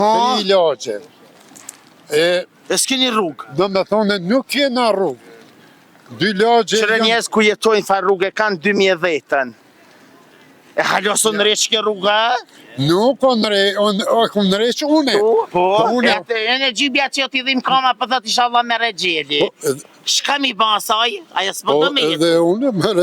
3 lagje. E s'keni rrugë. Do me thone nuk kena rrugë. 2 lagje... Qërë njerëz ku jetojnë fa rrugë e kanë 2010-ën. E halosën reqke rruga? Nuk on req une. Po, e në gjybja që t'i dhim kama për thot inshallah me regjeli. Shka mi ba asaj? Aja s'po të me jetu.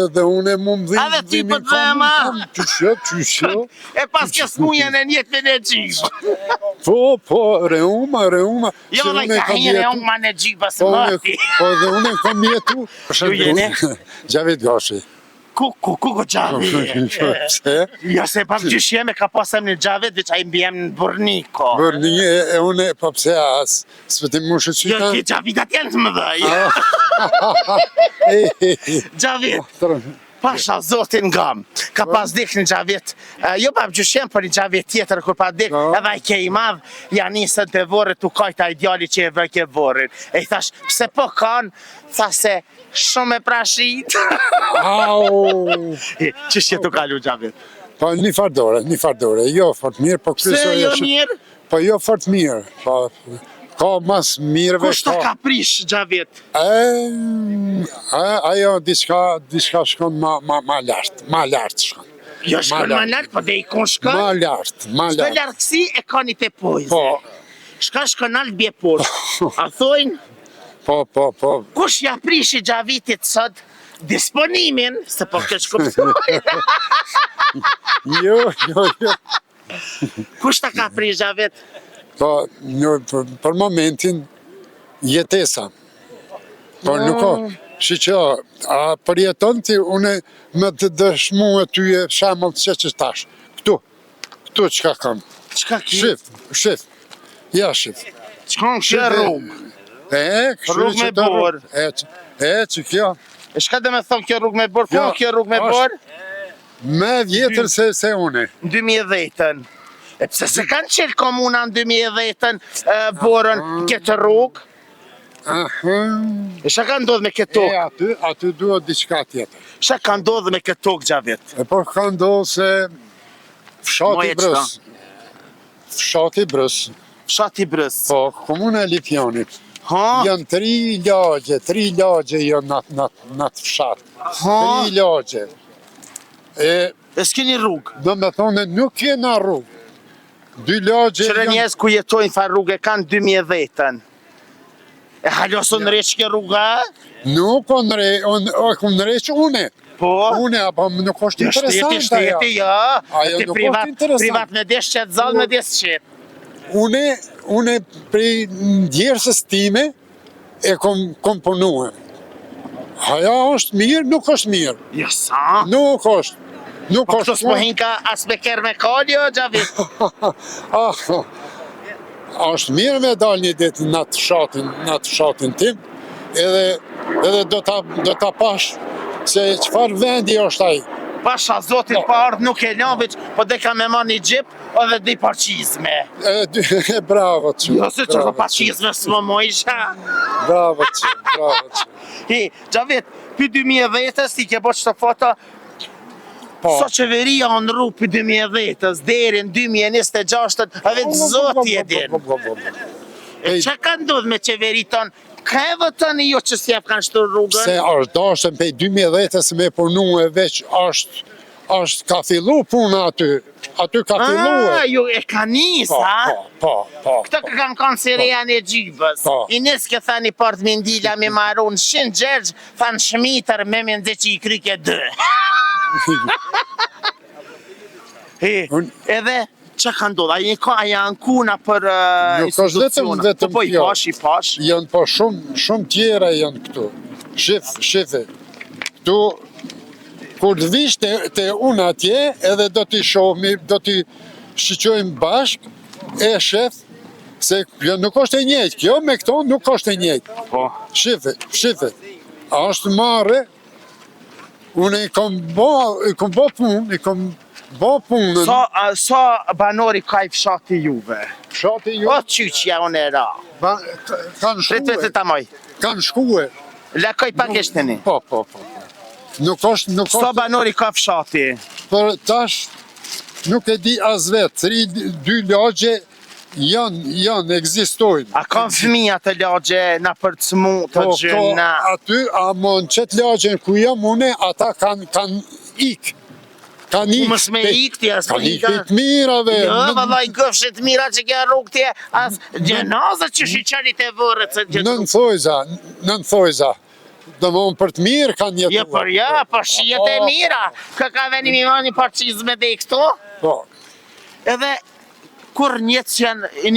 Edhe une mu më dhim. Edhe ti për të ma. Qyshe. E pas ke s'mujen e njetë në gjybë. Po, reuma. Jo, dhe ka hi reuma në gjybë së mëti. Po, dhe une kam jetu. Gjavit Gashi. Ku Gjavit? Ja se pa më gjyshjeme ka pasem në Gjavit, veç a i mbjem në Burniko. Burniko, e une, pa pse as, s'pëtim mu shëqyta? Jo, ki Gjavit atjen të më dhej. Gjavit, pasha zotin ngam, ka pas dik në Gjavit, jo pa më gjyshjem, për një Gjavit tjetër, kur pa dik, edhe i ke i madh, janë nisën të vorët, u kajta ideali që e vëke vorën. E i thash, pse po kanë, tha se, shumë e prashit. Që shje të kalu Gjavit? Po një fardore, jo fort mirë, po kësë... Pse jo mirë? Po jo fort mirë, ka mas mirëve... Kushta ka prish Gjavit? Ajo diçka shkon ma lartë shkon. Jo shkon ma lartë, po dhe i kon shkon? Ma lartë. Shto lartësi e ka një të pojze. Shka shkon altë bje poshtë. A thojnë? Po. Kush ja prishi Gjavitit sot disponimin, se po këtë shkuptoj. Jo. Kush ta ka prish Gjavit? Po, për momentin jetesa. Po nuk o, shiqo, a përjeton ti une me të dëshmu e ty e shemull të që tash. Këtu qka kam. Qka ki? Shif. Ja shif. Qka në kështë rrugë? Rrugë me borë. Që kjo. E shka dhe me thonë kjo rrugë me borë? Ku kjo rrugë me borë? Me vjetër se une. 2010-ën. E pse se kanë qelë komuna në 2010-ën borën këtë rrugë? E shka ka ndodhë me këtë tokë? Aty duhet diçka tjetër. Shka ka ndodhë me këtë tokë Gjavit? Po ka ndodhë se fshati brës. Po, komuna e Lipjanit. Janë 3 lagje janë në të fshat. 3 lagje. E s'keni rrugë? Do me thone nuk kena rrugë. 2 lagje... Qërë njerëz ku jetojnë fa rrugë e kanë 2010-ën. E halosën reqke rruga? Nuk on req une. Po? Une, apo nuk është interesant aja. Shteti, ja. Ajo nuk është interesant. Privat me desh qëtë zalë me desh qëtë. Une prej ndjersës time e kom punue. Aja është mirë, nuk është mirë. Ja sa? Nuk është. Po këto s'po hinka as me kërë me kaljo, Gjavit? është mirë me dal një ditë në të fshatin tim, edhe do ta pash se qëfar vendi është aji. Pasha zotin pa ardhë nuk e lavit, po dhe ka me ma një gjip, edhe dhe parqizme. Bravo që. Jo se që parqizme s'mo mojsha. Bravo që. Gjavit, për 2010-ës ti ke bo qëto foto, so qeveria në rrugë për 2010-ës, deri në 2026-ët, edhe të zoti e din. E që ka ndodhë me qeveri tonë? Ka e vëtën jo që s'jep kanë shtu rrugën? Se është dashën për 2010-ës me punu e veç është ka fillu puna aty. Aty ka fillu e. Jo e ka njës, ha? Po. Këto ka kanë kanë sereja në gjybës. I nësë ke thani part mindila me marun, shinë gjergjë, thanë shmitër me me ndze që i kryke dë. Edhe, që ka ndodhë? A janë kuna për instituciona? Po i pash. Janë po shumë tjera janë këtu. Shife. Këtu, kur të vish të unë atje, edhe do t'i shohmi, do t'i shiqojmë bashk, e shef, se nuk është e njëjtë. Kjo me këto nuk është e njëjtë. Shife. A është marre, unë i kom bo punën. Sa banori ka i fshati juve? Fshati juve? O qyqja unë e ra. Kanë shkue. Kanë shkue. Lekoj pak eshteni. Po. Nuk është... Sa banori ka fshati? Për tash, nuk e di as vetë. 2 lagje janë, ekzistojnë. A kanë fëmija të lagje në përcmu të gjëna? Aty, ama në qëtë lagjen ku jam une, ata kanë ik. Kanë ik. Mos me ik ti as Kanë ik të mirave. Jo, vallaj gëfshet mira që kja rrug ti as gjenazët që shiqarit e vërët se gjithë. Nën thojza. Do më për të mirë kanë jetuar. Jo, për ja, për shijet e mira. Ka veni mi mani parçizme dhe i këto? Po. Edhe kur njëtë që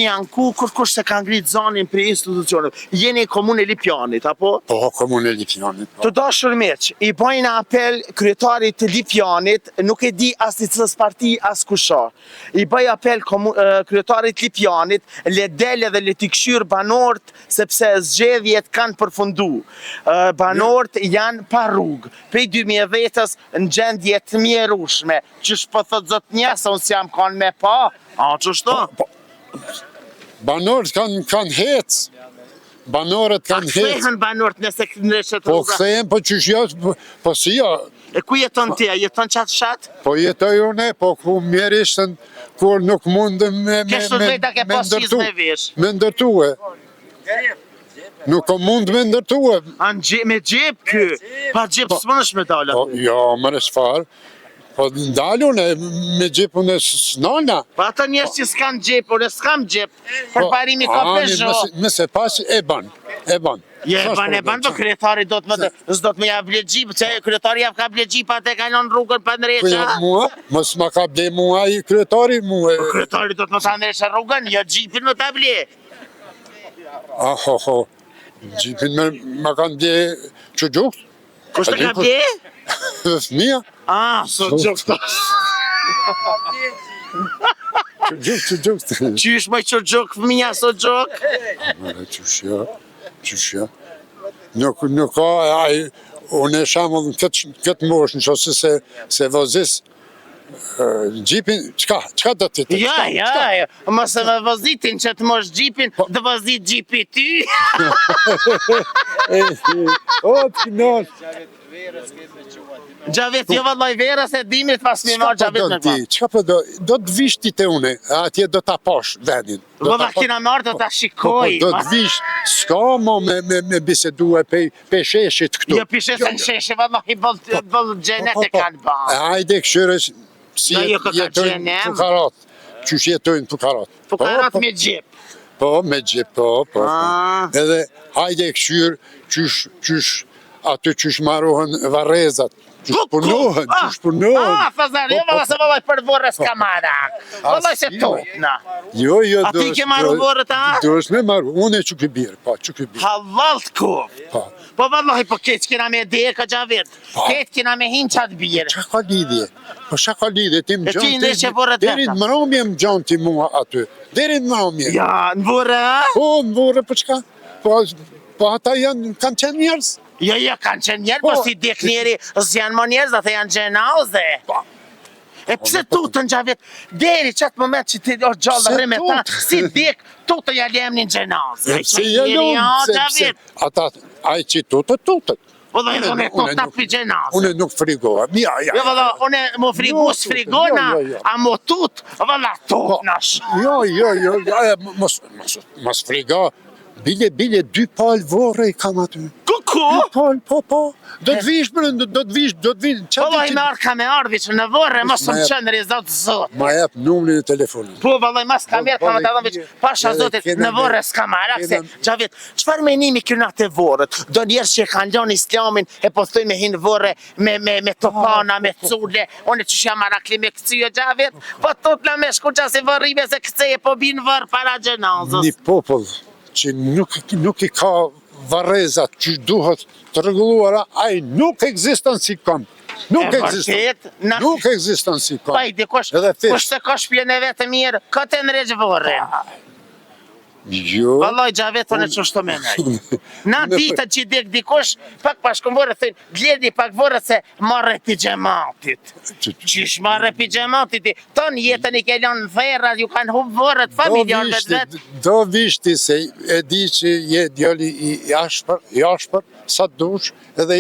janë ku, kur kush se ka ngritë zonin për institucionet, jeni komune Lipjanit, apo? Po, komune Lipjanit. Po. Të dashur miq, i bojnë apel kryetarit të Lipjanit, nuk e di as një cës parti, as kusha. I bëj apel kryetarit Lipjanit, le del edhe le t'i këshyr banorët, sepse zgjedhjet kanë përfundu. Banorët janë pa rrugë, prej 2010-ës në gjendje të mjerushme, që shpo thot zot njësa, unë s'jam kanë me pa, a që shto? Banorët kanë hec. Banorët kanë hec. A këthehen banorët nëse këndreshet Po rruga? këthehen, po që shjo, po si jo. E ku jeton tja? Jeton qatë shatë? Po jetoj une, po ku mjerishtën, kur nuk mundë me Kështu drejta ke pas qizë me vesh. Me ndërtue. Nuk o mund me ndërtue. Me gjep kë? Pa gjep s'mënësh me dalë Po, aty. jo, mërë shfarë. Po ndalune, me gjepun e s'nana. Pa ato njerës që s'kan gjep, unë s'kam gjep. Për parimi ka Peugeot. Mëse pasi e ban. Je ban, po kryetari do të më jap ble gjip, që kryetari jap ka ble gjip, atë kalon rrugën pa ndresha. Mua, mos ma ka ble mua i kryetari, mua. Kryetari do të më ta ndresha rrugën, jo gjipin më ta ble. Ho, gjipin ma kanë ble që gjukt. Kushtë ka ble? Fëmija. So gjukt. Që gjukt. Qysh më që gjukt, fëmija so gjukt? Mare, qyshja. Nuk ka, unë e shamull në këtë mosh, në qësë se vozis gjipin, qka do të të? Ja, mëse me vozitin që të mosh gjipin, dhe vozit gjipi ty. O, të kinosh. Gjavet, jo vallaj vera se dimit pas mi marrë gjavet me pa. Qka po do të vish ti të une, atje do t'a pash vendin. Valla kina marrë do t'a shikoj. Do të vish, s'ka mo me bisedu e pe sheshit këtu. Jo pishe se në sheshe, valla i bëllë gjenet e kanë ba. Hajde këshyres, si jetojnë Pukarat. Qysh jetojnë Pukarat. Pukarat me gjip. Po, me gjip, po. Edhe hajde këshyr, qysh aty qysh marrohen varezat. Qysh punohen. Fazar, jo valla se valla për vorës kamarak. Valla se topna. Jo, A ti ke marru vorët, a? Do është me marru, unë e që këbirë, po, që këbirë. Halal të kof. Po vallahi, po ketë kina me deka gjavet. Ketë kina me hinë qatë birë. Qa ka lidhje? Po qa ka lidhje, ti më E ti gjonë, ndeshe vorët deri në mëromje më gjonë ti mua aty. Deri në mëromje. Ja, në vorë, a? Po, në vorë, po qka? Po ata kanë qenë njerës. Jo, kanë qenë njerë, po si dek njeri, s'janë më njerës, dhe janë gjenauze. E pse tutën gjavet, deri qatë moment që ti është gjallë dhe rime ta, si dek, tutë ja lemnin gjenauze. Se jelon, ata, aj që tutët. Po dhe unë e tutë ta për gjenauze. Unë nuk frigoha, ja. Jo, vëlla, unë më frigu s'frigona, a më tutë, vëlla, tutë nash. Jo, mos frigo. Bile 2 palë vorë i kam aty. Kuku? 2 palë, po. Do të vish, do të vish. Po vëllaj me arka me ardhi që në vorë, mos më qëndër i zotë zotë. Ma jep numrin e telefonit. Po vëllaj mas ka merë, pa më të adhëm veç, pasha zotit, në vorë s'ka marak, se Gjavet, qëfar menimi këna të vorët? Do njerës që kanë lënë islamin, e po thëj me hinë vorë, me topana, me cule, unë që shja marakli me këcyje Gjavet, po tot në me shku qasi vorrive se këcyje po binë vorë para gjenazës. Një popull që nuk i ka varezat që duhet të rregulluara, ai nuk ekziston si kom. Nuk ekziston si kom. Pa i dikush, kush se ka shpjene vetë mirë, këtë në regjë vorën. Jo. Vallaj Gjavet, unë e qështu menaj. Na ditët që dek dikush, pak pashkëm vorët, thëjnë, gledi pak vorët se marre pijamatit. Qish marre pijamatit, tonë jetën i kellon në thera, ju kanë hub vorët, familjon vetë. Do vishti se e di që je djali i ashpër, sa dush, edhe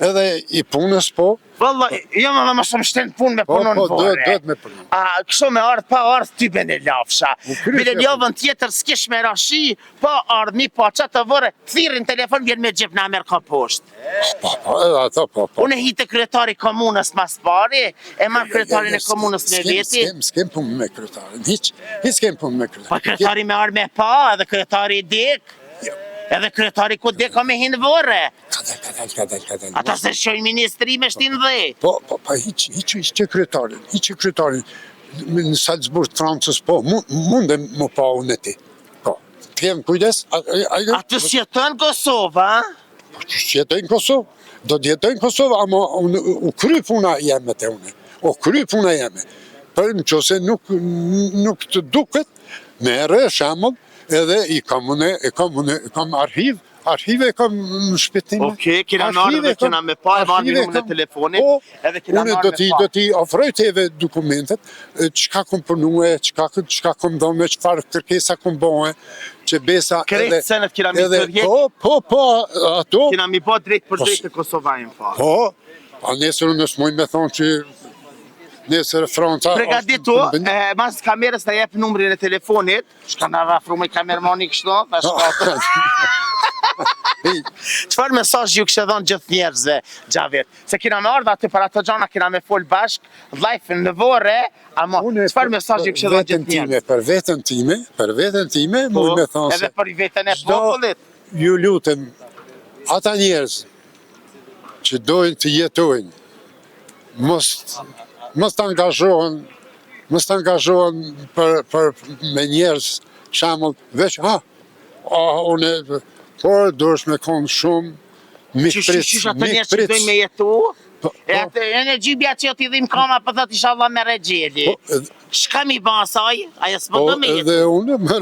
edhe i punës po. Valla, jo më shumë shten punë me punon vore. Duhet me punon. Kështu me ardh pa ardh ty bene lafsha. Bile javën tjetër s'kish me rashi, pa ardh mi pa qatë të vore, thirin telefon vjen me gjep në Amerika poshtë. Edhe ato po. Unë hitë kryetari komunës mas pari, e marrë kryetarin e komunës në veti. S'kem punë me kryetarin, hiç s'kem punë me kryetarin. Pa kryetari me arë me pa, edhe kryetari i dek. Edhe kryetari ku dek ka me hinë vore. Kadal. Ata se shojnë ministri me shtin dhe. Po, hiç që kryetarin. Në Salzburg, Francës, po, mundem më pa unë e ti. Po, të kemë kujdes. A të sjetën Kosovë, a? Po, që sjetoj në Kosovë. Do t'jetoj në Kosovë, ama u kry puna jeme të une. U kry puna jeme. Për në qëse nuk të duket, mere, shemull, edhe i kam arhive kam në shpetime. Okej, kina marrë dhe kina me pa, e marrë numrin e telefonit, edhe kina marrë me pa. Unë do t'i ofroj teve dokumentet, qka kom përnue, qka kom dhome, qfar kërkesa kom bëhe, që besa Krejtë senet kina mi tërjet, Po, ato. kina mi po drejt për drejt të Kosovajnë fa. Po, a nesër unë s'moj me thonë që nesër Franca... Pregaditu, mas kamerës të jep numrin e telefonit, shka në rafru me kamermoni kështu, dhe shka. Qëfar mesazh ju kështë dhonë gjithë njerëzve, Gjavit? Se kina me ardha aty për ato gjana, kina me fol bashk, live në vore, ama qëfar mesazh ju kështë dhonë gjithë njerëzve? Për vetën time, mu me thonë se... Edhe për vetën e popullit? Ju lutem, ata njerëz që dojnë të jetojnë, mos të angazhohen për me njerëz, shamull, veç, unë, por duhesh me konë shumë, mikpritës. Qysh atë njerëz që dojnë me jetu? E atë energjibja që t'i dhim kama, për thot inshallah me regjeli. Shka mi ba asaj? Aja s'po do me jetu?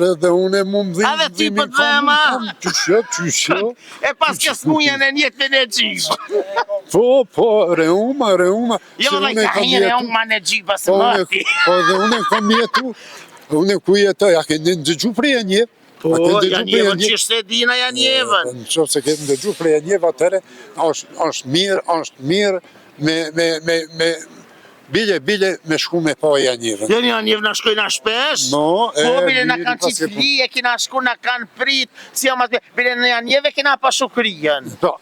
Edhe une mu më dhimë. Edhe ti për të dhe ma? Qysho. E pas ke s'mujen e njetë me energjibë. Po, reuma. Jo dhe ka hi reuma energjibë së mëti. Po dhe une kam jetu, une ku jetoj, a këndin dëgju prej e njevë. Po, janë jevën që shte dina janë jevën. Në qofë se kemë dëgju prej e njevë atëre, është mirë me bile me shku me pa janë jevën. Janë jevë në shkojnë a shpesh? Po, bile në kanë qitë fli, e kina shku në kanë prit, si jam atë bile në janë jevë, kina pa shukrien. Po.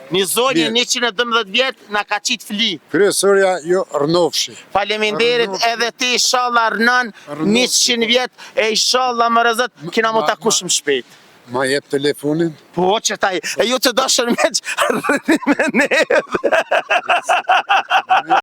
Një zonjë 112 vjetë në ka qitë fli. Kryesoria jo rënofshi. Faleminderit edhe ti inshallah rënën 100 vjetë e inshallah më rëzët kina mu takush më shpejt. Ma jep telefonin? Po, që taj, e ju të dashër me që rëni me neve.